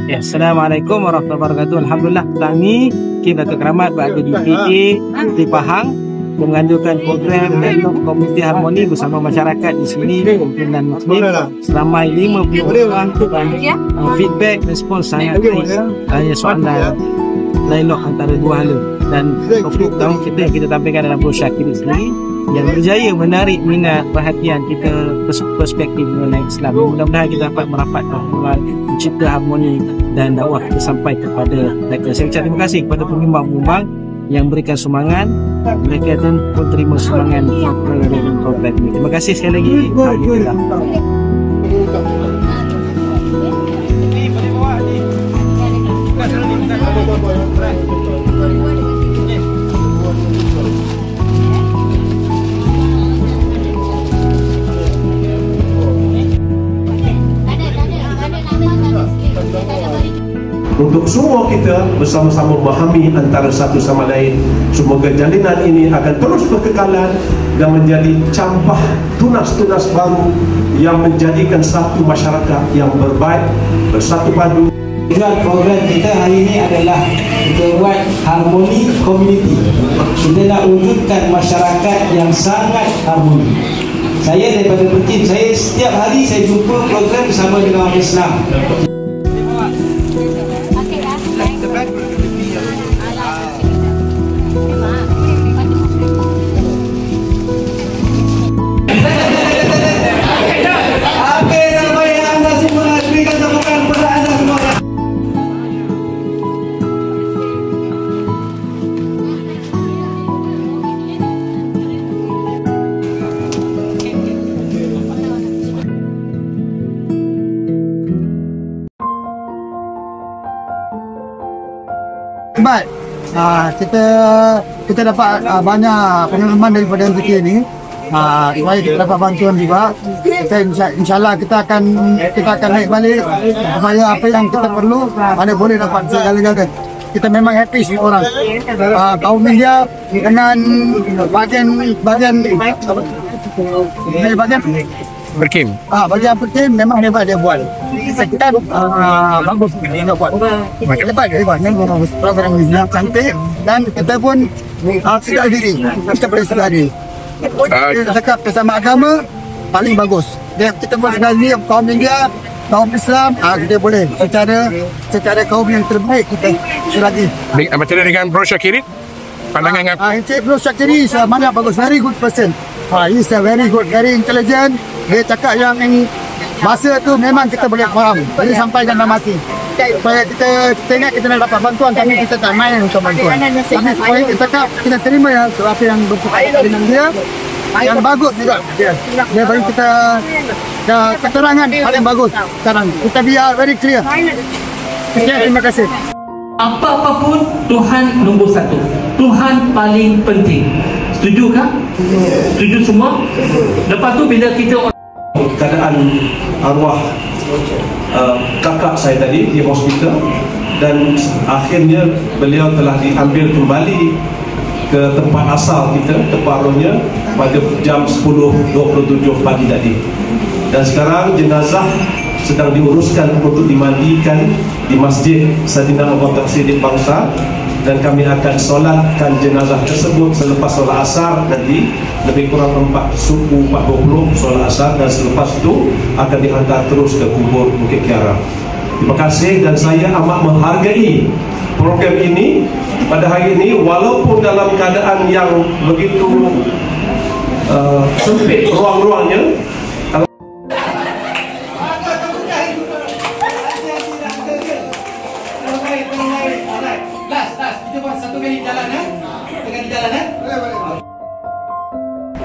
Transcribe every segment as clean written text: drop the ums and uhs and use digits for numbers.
Ya, Assalamualaikum warahmatullahi wabarakatuh. Alhamdulillah, kami kita keramat berada di PA di Pahang mengandalkan program dialog komuniti harmoni bersama masyarakat di sini dan Muslim selama 50 orang dan feedback respons sangat baik. Hanya soalan dialog antara dua hala dan topik tahun kita tampilkan dalam brosur kita sendiri yang berjaya menarik minat perhatian kita perspektif mengenai Islam. Mudah-mudahan kita dapat merapatkan mencipta harmoni dan dakwah kita sampai kepada mereka. Saya ucap terima kasih kepada pengimbang-pengimbang yang berikan sumbangan, mereka pun terima sumbangan program ini. Terima kasih sekali lagi. Alhamdulillah. Untuk semua kita bersama-sama memahami antara satu sama lain, semoga jalinan ini akan terus berkekalan dan menjadi campah tunas-tunas baru yang menjadikan satu masyarakat yang berbaik, bersatu padu. Tujuan program kita hari ini adalah kita buat harmoni komuniti. Kita nak wujudkan masyarakat yang sangat harmoni. Saya daripada Pekin, saya setiap hari saya jumpa program bersama dengan orang Islam. Baik, kita dapat banyak pengalaman daripada MPK ini. Supaya kita dapat bantuan juga. InsyaAllah kita akan naik balik supaya apa yang kita perlu mana boleh dapat segala-galanya. Kita memang happy semua orang. Kaum media dengan bagian Berkim. Bagian Berkim memang hebat dia buat. Kita bagus dia buat. Hebat program ini cantik dan kita pun sedar diri. Kita boleh sedar diri. Kita cakap bersama agama paling bagus. Kita pun sedar diri kaum media, kaum Islam, kita boleh secara kaum yang terbaik kita selagi. Macam mana dengan Bro Syakiri? Pandangan Encik Bro Syakiri sangat bagus, very good person. He's a very good, very intelligent. Dia cakap yang bahasa tu memang kita boleh faham. Jadi sampaikan dalam hati. Supaya kita ingat kita nak dapat bantuan, tapi kita tak main untuk bantuan. Tapi supaya kita cakap, kita terima ya apa yang berkaitan dengan dia. Yang bagus juga. Dia bagi kita keterangan paling bagus sekarang. Kita biar very clear. Terima kasih. Apa-apa pun Tuhan nombor satu. Tuhan paling penting. Setuju kah? Setuju semua? Lepas tu bila kita keadaan arwah kakak saya tadi di hospital dan akhirnya beliau telah diambil kembali ke tempat asal kita, tempat rohnya pada jam 10.27 pagi tadi. Dan sekarang jenazah sedang diuruskan untuk dimandikan di Masjid Saidina Abu Bakar Siddiq Bangsa, dan kami akan solatkan jenazah tersebut selepas solat asar nanti lebih kurang 4:40 solat asar, dan selepas itu akan dihantar terus ke kubur Bukit Kiara. Terima kasih, dan saya amat menghargai program ini pada hari ini walaupun dalam keadaan yang begitu sempit ruang-ruangnya.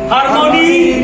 harmoni.